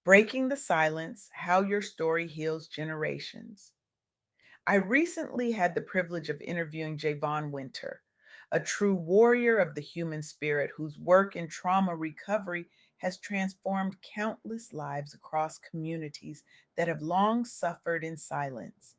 Breaking the Silence: How Your Story Heals Generations. I recently had the privilege of interviewing Javon Wynter, a true warrior of the human spirit whose work in trauma recovery has transformed countless lives across communities that have long suffered in silence.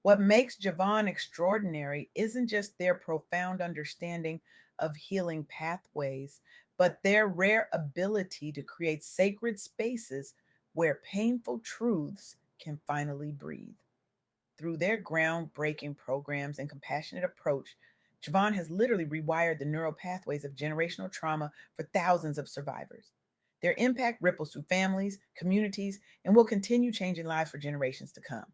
What makes Javon extraordinary isn't just their profound understanding of healing pathways, but their rare ability to create sacred spaces where painful truths can finally breathe. Through their groundbreaking programs and compassionate approach, Javon has literally rewired the neural pathways of generational trauma for thousands of survivors. Their impact ripples through families, communities, and will continue changing lives for generations to come.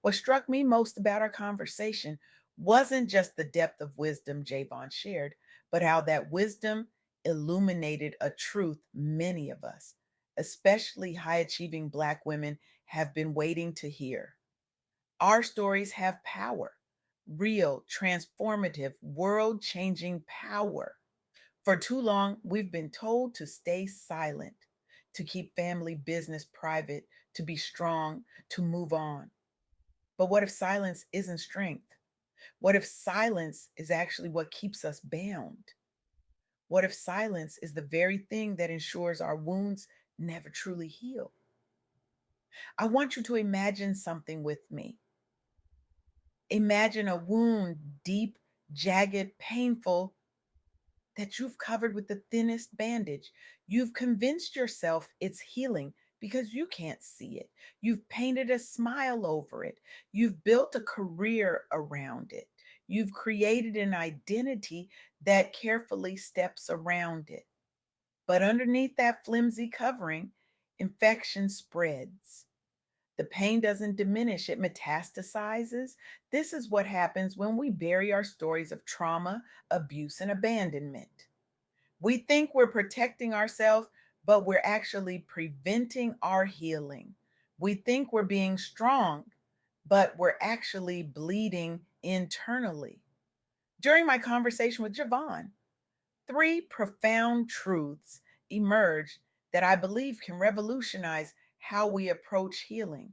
What struck me most about our conversation wasn't just the depth of wisdom Javon shared, but how that wisdom illuminated a truth many of us, especially high achieving Black women, have been waiting to hear. Our stories have power, real, transformative, world changing power. For too long, we've been told to stay silent, to keep family business private, to be strong, to move on. But what if silence isn't strength? What if silence is actually what keeps us bound? What if silence is the very thing that ensures our wounds never truly heal? I want you to imagine something with me. Imagine a wound, deep, jagged, painful, that you've covered with the thinnest bandage. You've convinced yourself it's healing because you can't see it. You've painted a smile over it. You've built a career around it. You've created an identity that carefully steps around it. But underneath that flimsy covering, infection spreads. The pain doesn't diminish, it metastasizes. This is what happens when we bury our stories of trauma, abuse, and abandonment. We think we're protecting ourselves, but we're actually preventing our healing. We think we're being strong, but we're actually bleeding internally. During my conversation with Javon, three profound truths emerged that I believe can revolutionize how we approach healing,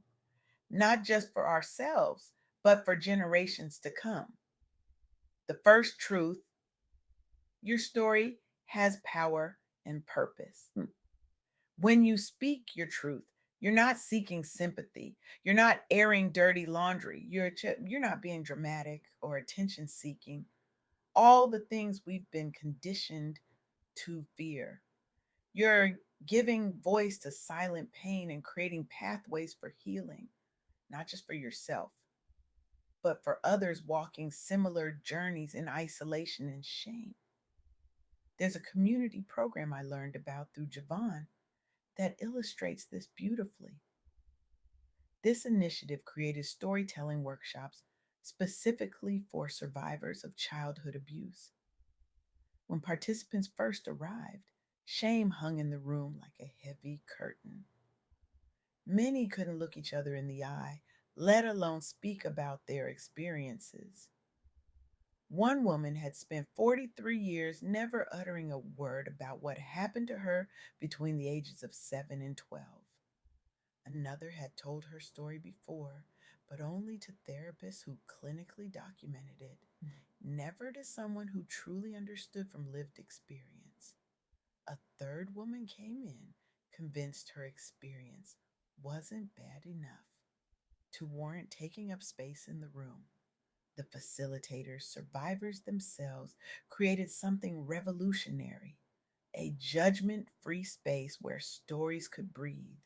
not just for ourselves, but for generations to come. The first truth: your story has power and purpose. When you speak your truth, you're not seeking sympathy. You're not airing dirty laundry. You're not being dramatic or attention seeking. All the things we've been conditioned to fear. You're giving voice to silent pain and creating pathways for healing, not just for yourself, but for others walking similar journeys in isolation and shame. There's a community program I learned about through Javon that illustrates this beautifully. This initiative created storytelling workshops specifically for survivors of childhood abuse. When participants first arrived, shame hung in the room like a heavy curtain. Many couldn't look each other in the eye, let alone speak about their experiences. One woman had spent 43 years never uttering a word about what happened to her between the ages of 7 and 12. Another had told her story before, but only to therapists who clinically documented it, never to someone who truly understood from lived experience. A third woman came in, convinced her experience wasn't bad enough to warrant taking up space in the room. The facilitators, survivors themselves, created something revolutionary: a judgment free space where stories could breathe.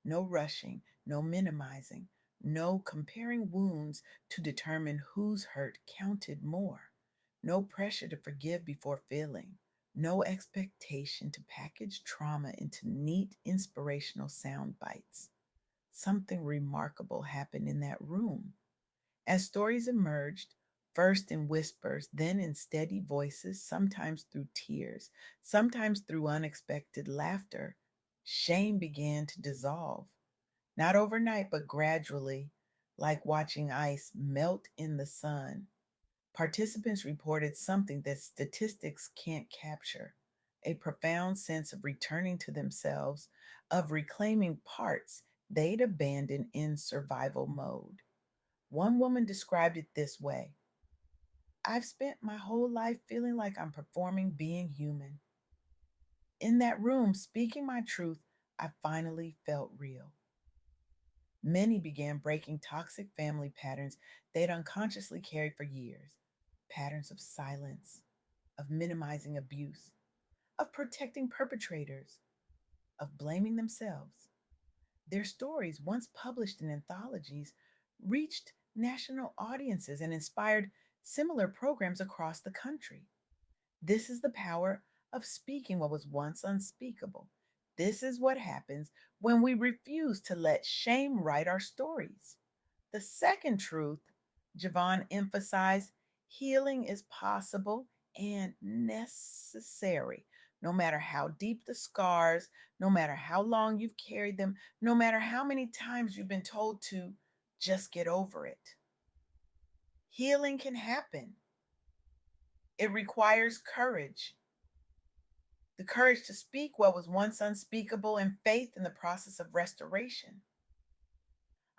No rushing, no minimizing, no comparing wounds to determine whose hurt counted more. No pressure to forgive before feeling. No expectation to package trauma into neat, inspirational sound bites. Something remarkable happened in that room. As stories emerged, first in whispers, then in steady voices, sometimes through tears, sometimes through unexpected laughter, shame began to dissolve. Not overnight, but gradually, like watching ice melt in the sun. Participants reported something that statistics can't capture: a profound sense of returning to themselves, of reclaiming parts they'd abandoned in survival mode. One woman described it this way: I've spent my whole life feeling like I'm performing being human. In that room, speaking my truth, I finally felt real. Many began breaking toxic family patterns they'd unconsciously carried for years, patterns of silence, of minimizing abuse, of protecting perpetrators, of blaming themselves. Their stories, once published in anthologies, reached national audiences and inspired similar programs across the country. This is the power of speaking what was once unspeakable. This is what happens when we refuse to let shame write our stories. The second truth Javon emphasized: healing is possible and necessary. No matter how deep the scars, no matter how long you've carried them, no matter how many times you've been told to just get over it, healing can happen. It requires courage, the courage to speak what was once unspeakable, and faith in the process of restoration.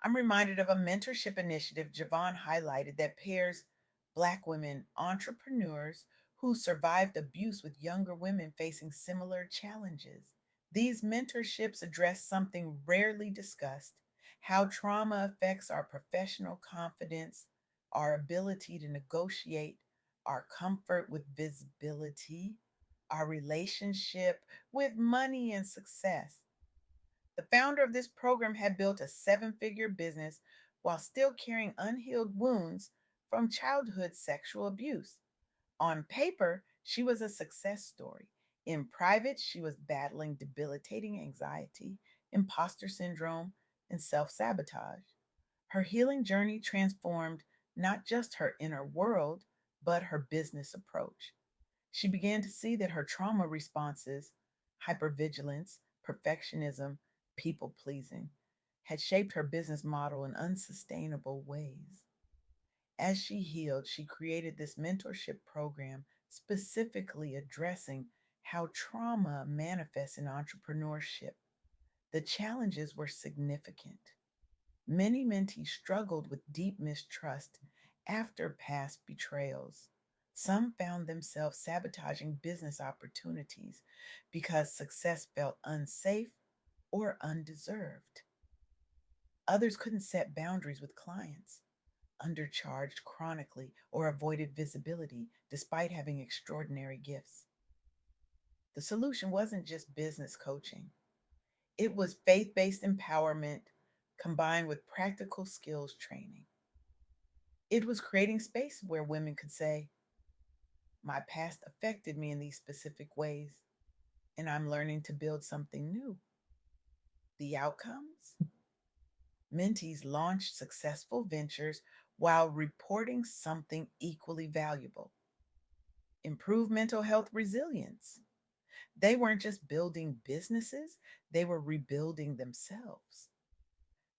I'm reminded of a mentorship initiative Javon highlighted that pairs Black women entrepreneurs who survived abuse with younger women facing similar challenges. These mentorships address something rarely discussed: how trauma affects our professional confidence, our ability to negotiate, our comfort with visibility, our relationship with money and success. The founder of this program had built a seven-figure business while still carrying unhealed wounds from childhood sexual abuse. On paper, she was a success story. In private, she was battling debilitating anxiety, imposter syndrome, and self sabotage. Her healing journey transformed not just her inner world, but her business approach. She began to see that her trauma responses, hypervigilance, perfectionism, people pleasing, had shaped her business model in unsustainable ways. As she healed, she created this mentorship program specifically addressing how trauma manifests in entrepreneurship. The challenges were significant. Many mentees struggled with deep mistrust after past betrayals. Some found themselves sabotaging business opportunities because success felt unsafe or undeserved. Others couldn't set boundaries with clients, undercharged chronically, or avoided visibility despite having extraordinary gifts. The solution wasn't just business coaching, it was faith based empowerment combined with practical skills training. It was creating space where women could say, my past affected me in these specific ways, and I'm learning to build something new. The outcomes? Mentees launched successful ventures while reporting something equally valuable: improved mental health resilience. They weren't just building businesses, they were rebuilding themselves.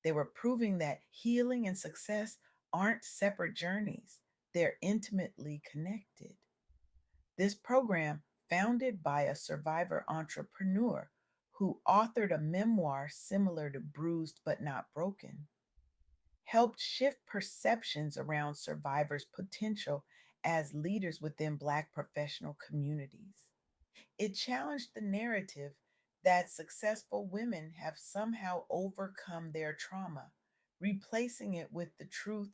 They were proving that healing and success aren't separate journeys, they're intimately connected. This program, founded by a survivor entrepreneur who authored a memoir similar to Bruised but Not Broken, helped shift perceptions around survivors' potential as leaders within Black professional communities. It challenged the narrative that successful women have somehow overcome their trauma, replacing it with the truth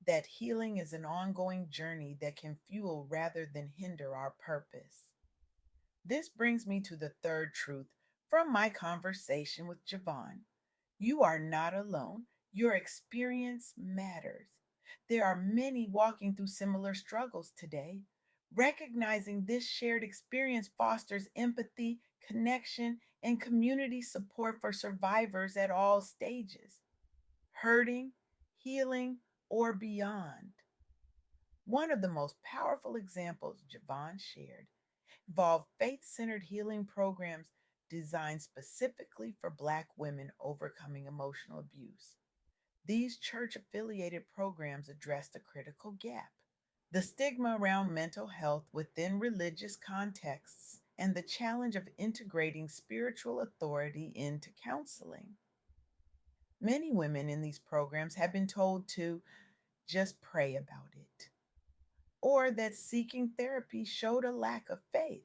that healing is an ongoing journey that can fuel rather than hinder our purpose. This brings me to the third truth from my conversation with Javon: you are not alone. Your experience matters. There are many walking through similar struggles today. Recognizing this shared experience fosters empathy, connection, and community support for survivors at all stages, hurting, healing, or beyond. One of the most powerful examples Javon shared involved faith centered healing programs designed specifically for Black women overcoming emotional abuse. These church affiliated programs addressed a critical gap: the stigma around mental health within religious contexts and the challenge of integrating spiritual authority into counseling. Many women in these programs have been told to just pray about it, or that seeking therapy showed a lack of faith.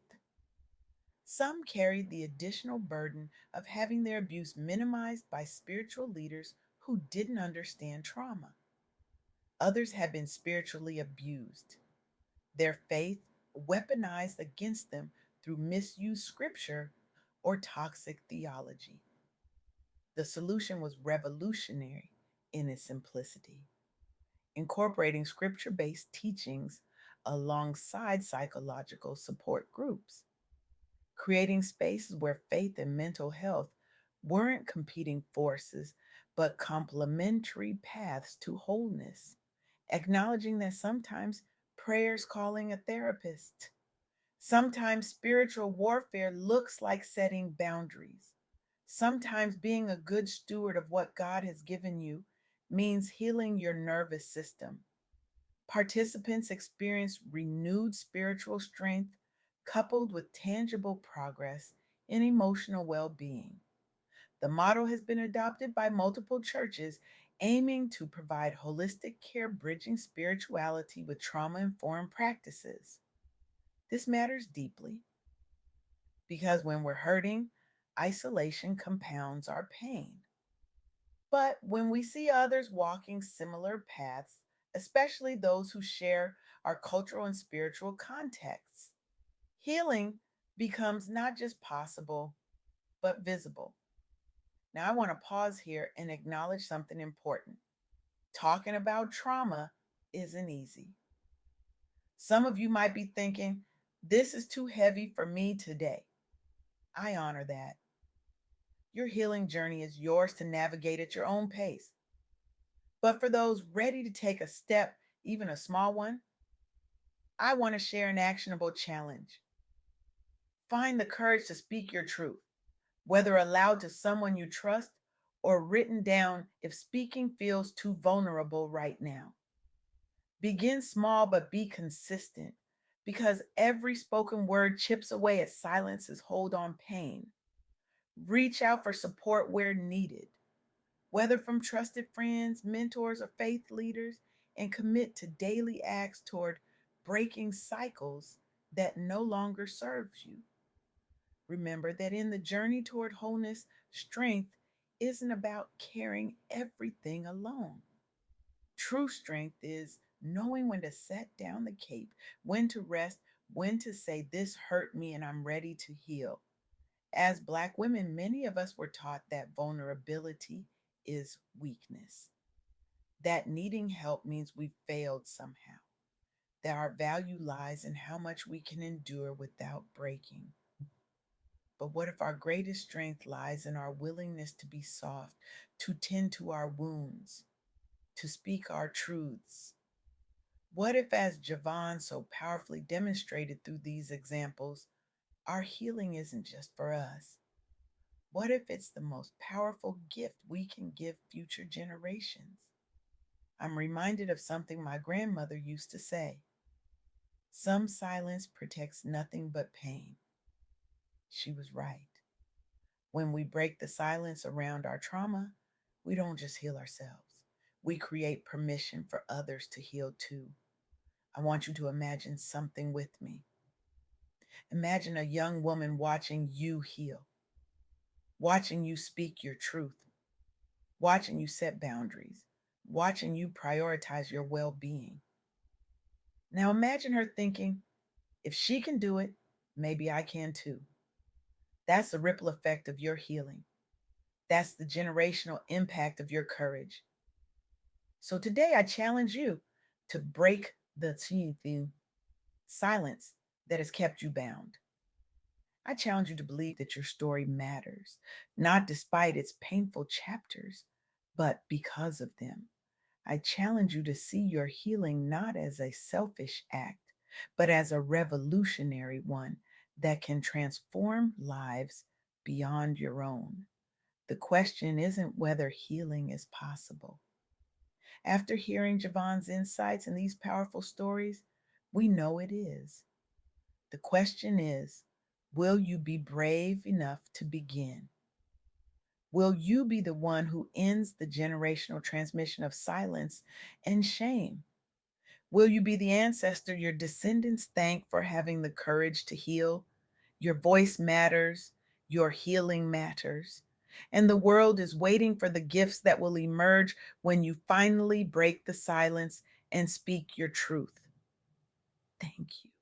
Some carried the additional burden of having their abuse minimized by spiritual leaders who didn't understand trauma. Others had been spiritually abused, their faith weaponized against them through misused scripture or toxic theology. The solution was revolutionary in its simplicity, incorporating scripture based teachings alongside psychological support groups, creating spaces where faith and mental health weren't competing forces, but complementary paths to wholeness, acknowledging that sometimes prayer's calling a therapist. Sometimes spiritual warfare looks like setting boundaries. Sometimes being a good steward of what God has given you means healing your nervous system. Participants experience renewed spiritual strength coupled with tangible progress in emotional well being. The model has been adopted by multiple churches aiming to provide holistic care bridging spirituality with trauma informed practices. This matters deeply because when we're hurting, isolation compounds our pain. But when we see others walking similar paths, especially those who share our cultural and spiritual contexts, healing becomes not just possible, but visible. Now, I want to pause here and acknowledge something important. Talking about trauma isn't easy. Some of you might be thinking, this is too heavy for me today. I honor that. Your healing journey is yours to navigate at your own pace. But for those ready to take a step, even a small one, I want to share an actionable challenge. Find the courage to speak your truth, whether aloud to someone you trust or written down if speaking feels too vulnerable right now. Begin small but be consistent because every spoken word chips away at silence's hold on pain. Reach out for support where needed, whether from trusted friends, mentors, or faith leaders, and commit to daily acts toward breaking cycles that no longer serves you. Remember that in the journey toward wholeness, strength isn't about carrying everything alone. True strength is knowing when to set down the cape, when to rest, when to say, this hurt me and I'm ready to heal. As Black women, many of us were taught that vulnerability is weakness, that needing help means we failed somehow, that our value lies in how much we can endure without breaking. But what if our greatest strength lies in our willingness to be soft, to tend to our wounds, to speak our truths? What if, as Javon so powerfully demonstrated through these examples, our healing isn't just for us? What if it's the most powerful gift we can give future generations? I'm reminded of something my grandmother used to say: some silence protects nothing but pain. She was right. When we break the silence around our trauma, we don't just heal ourselves, we create permission for others to heal too. I want you to imagine something with me. Imagine a young woman watching you heal, watching you speak your truth, watching you set boundaries, watching you prioritize your well being. Now imagine her thinking, if she can do it, maybe I can too. That's the ripple effect of your healing. That's the generational impact of your courage. So today I challenge you to break the silence that has kept you bound. I challenge you to believe that your story matters, not despite its painful chapters, but because of them. I challenge you to see your healing not as a selfish act, but as a revolutionary one that can transform lives beyond your own. The question isn't whether healing is possible. After hearing Javon's insights and these powerful stories, we know it is. The question is, Will you be brave enough to begin? Will you be the one who ends the generational transmission of silence and shame? Will you be the ancestor your descendants thank for having the courage to heal? Your voice matters, your healing matters. And the world is waiting for the gifts that will emerge when you finally break the silence and speak your truth. Thank you.